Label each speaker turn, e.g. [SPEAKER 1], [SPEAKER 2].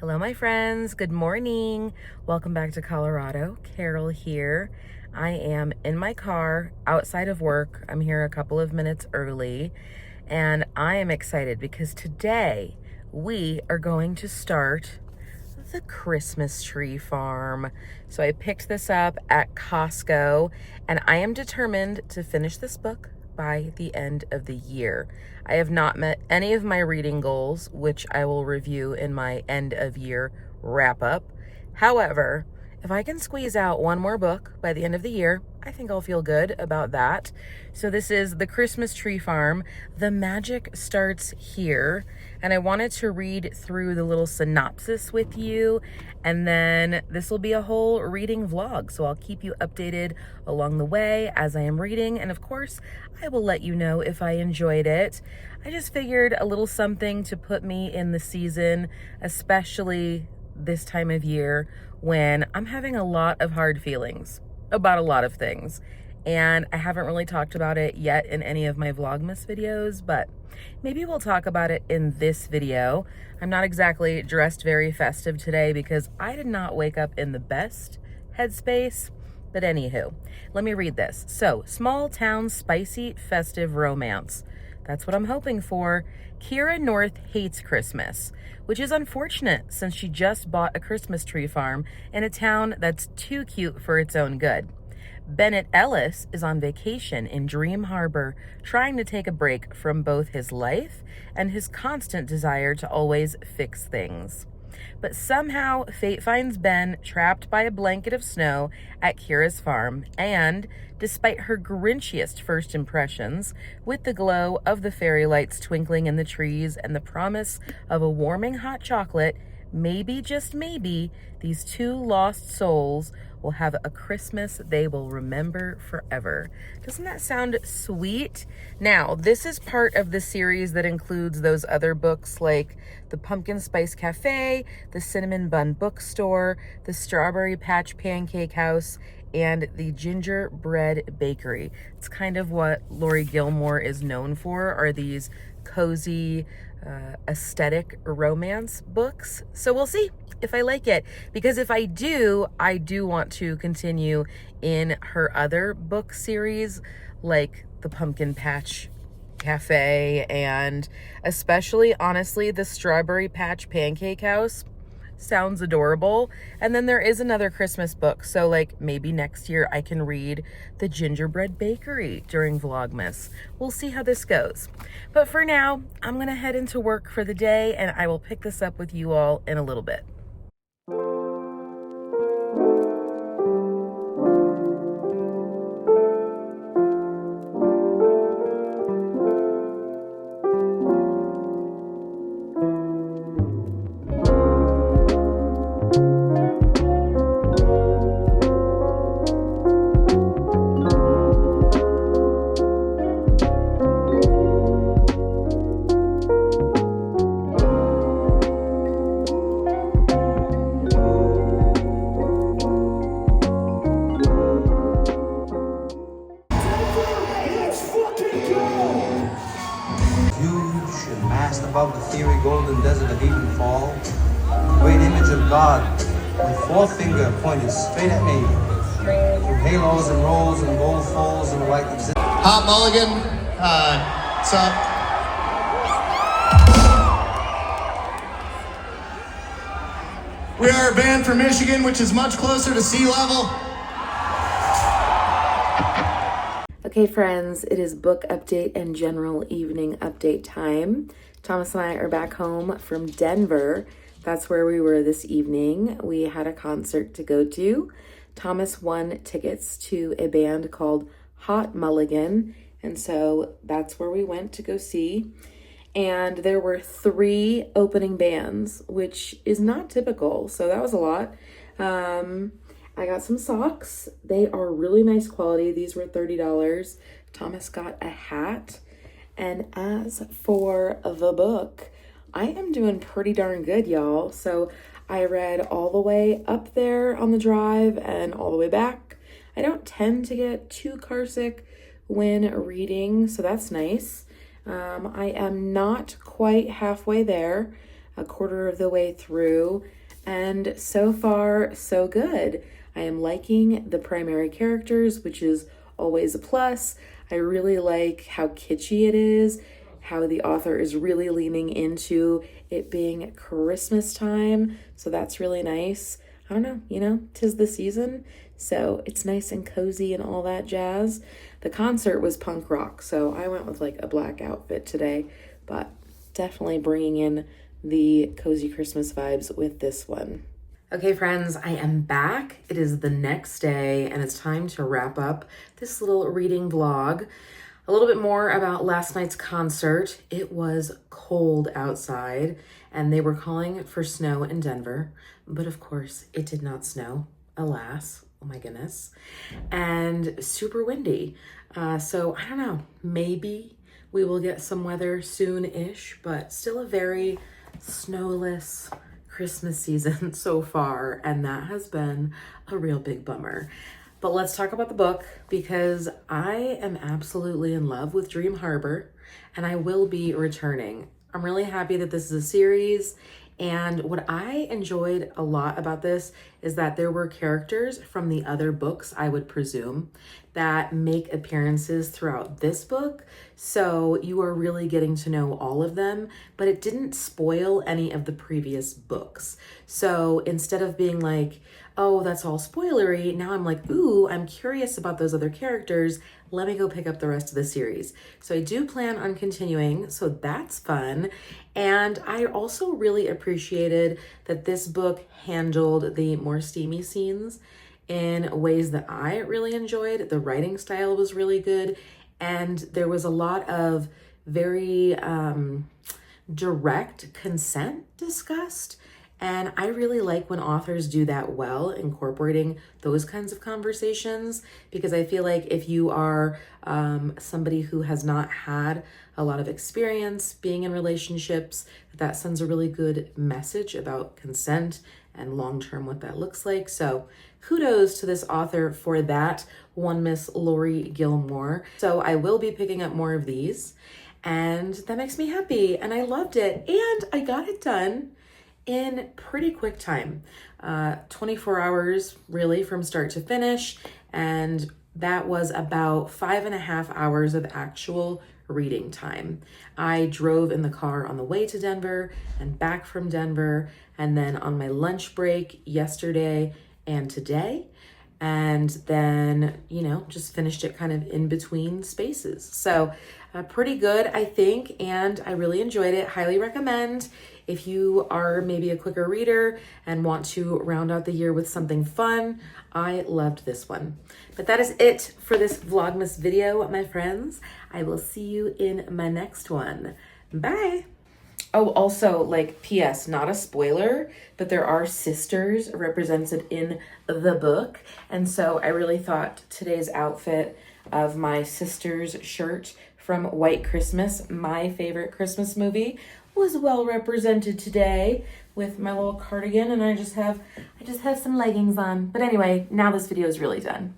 [SPEAKER 1] Hello, my friends. Good morning. Welcome back to Colorado. Carol here. I am in my car outside of work. I'm here a couple of minutes early, and I am excited because today we are going to start the Christmas tree farm. So I picked this up at Costco, and I am determined to finish this book by the end of the year. I have not met any of my reading goals, which I will review in my end of year wrap up. However, if I can squeeze out one more book by the end of the year, I think I'll feel good about that. So this is The Christmas Tree Farm. The magic starts here. And I wanted to read through the little synopsis with you. And then this will be a whole reading vlog. So I'll keep you updated along the way as I am reading. And of course, I will let you know if I enjoyed it. I just figured a little something to put me in the season, especially this time of year when I'm having a lot of hard feelings about a lot of things. And I haven't really talked about it yet in any of my Vlogmas videos, but maybe we'll talk about it in this video. I'm not exactly dressed very festive today because I did not wake up in the best headspace. But anywho, let me read this. So, small town spicy festive romance. That's what I'm hoping for. Kira North hates Christmas, which is unfortunate since she just bought a Christmas tree farm in a town that's too cute for its own good. Bennett Ellis is on vacation in Dream Harbor, trying to take a break from both his life and his constant desire to always fix things. But somehow, fate finds Ben trapped by a blanket of snow at Kira's farm, and despite her grinchiest first impressions, with the glow of the fairy lights twinkling in the trees and the promise of a warming hot chocolate, maybe, just maybe, these two lost souls will have a Christmas they will remember forever. Doesn't that sound sweet? Now, this is part of the series that includes those other books like The Pumpkin Spice Cafe, The Cinnamon Bun Bookstore, The Strawberry Patch Pancake House, and The Gingerbread Bakery. It's kind of what Lori Gilmore is known for, are these cozy, aesthetic romance books. So we'll see if I like it, because if I do want to continue in her other book series, like The Pumpkin Patch Cafe, and especially, honestly, The Strawberry Patch Pancake House sounds adorable. And then there is another Christmas book, so like maybe next year I can read The Gingerbread Bakery during Vlogmas. We'll see how this goes. But for now, I'm gonna head into work for the day, and I will pick this up with you all in a little bit.
[SPEAKER 2] Above the fiery golden desert of Eden Fall, great image of God with forefinger pointed straight at me, with halos and rolls and gold folds and white exhibit.
[SPEAKER 3] Hot Mulligan, what's up? We are a band from Michigan, which is much closer to sea level.
[SPEAKER 1] Okay, friends, it is book update and general evening update time. Thomas and I are back home from Denver. That's where we were this evening. We had a concert to go to. Thomas won tickets to a band called Hot Mulligan, and so that's where we went to go see. And there were 3 opening bands, which is not typical, so that was a lot. I got some socks. They are really nice quality. These were $30. Thomas got a hat. And as for the book, I am doing pretty darn good, y'all. So I read all the way up there on the drive and all the way back. I don't tend to get too carsick when reading, so that's nice. I am not quite halfway there. a quarter of the way through, and so far, so good. I am liking the primary characters, which is always a plus. I really like how kitschy it is, how the author is really leaning into it being Christmas time. So that's really nice. I don't know, you know, 'tis the season. So it's nice and cozy and all that jazz. The concert was punk rock, so I went with like a black outfit today, but definitely bringing in the cozy Christmas vibes with this one. Okay, friends, I am back. It is the next day, and it's time to wrap up this little reading vlog. A little bit more about last night's concert. It was cold outside, and they were calling for snow in Denver, but of course, it did not snow, alas. Oh my goodness. And super windy. So I don't know, maybe we will get some weather soon-ish, but still a very snowless Christmas season so far, and that has been a real big bummer. But let's talk about the book, because I am absolutely in love with Dream Harbor, and I will be returning. I'm really happy that this is a series, and what I enjoyed a lot about this is that there were characters from the other books, I would presume, that make appearances throughout this book. So you are really getting to know all of them, but it didn't spoil any of the previous books. So instead of being like, oh, that's all spoilery, now I'm like, ooh, I'm curious about those other characters. Let me go pick up the rest of the series. So I do plan on continuing, so that's fun. And I also really appreciated that this book handled the more steamy scenes in ways that I really enjoyed. The writing style was really good, and there was a lot of very direct consent discussed. And I really like when authors do that well, incorporating those kinds of conversations, because I feel like if you are somebody who has not had a lot of experience being in relationships, that sends a really good message about consent and long-term what that looks like. So kudos to this author for that, one Miss Lori Gilmore. So I will be picking up more of these, and that makes me happy, and I loved it, and I got it done in pretty quick time, 24 hours really from start to finish. And that was about 5.5 hours of actual reading time. I drove in the car on the way to Denver and back from Denver, and then on my lunch break yesterday and today. And then, you know, just finished it kind of in between spaces. So pretty good, I think, and I really enjoyed it. Highly recommend. If you are maybe a quicker reader and want to round out the year with something fun, I loved this one. But that is it for this Vlogmas video, my friends. I will see you in my next one. Bye. Oh, also, like, P.S., not a spoiler, but there are sisters represented in the book. And so I really thought today's outfit of my sister's shirt from White Christmas, my favorite Christmas movie, was well represented today with my little cardigan, and I just have some leggings on. But anyway, now this video is really done.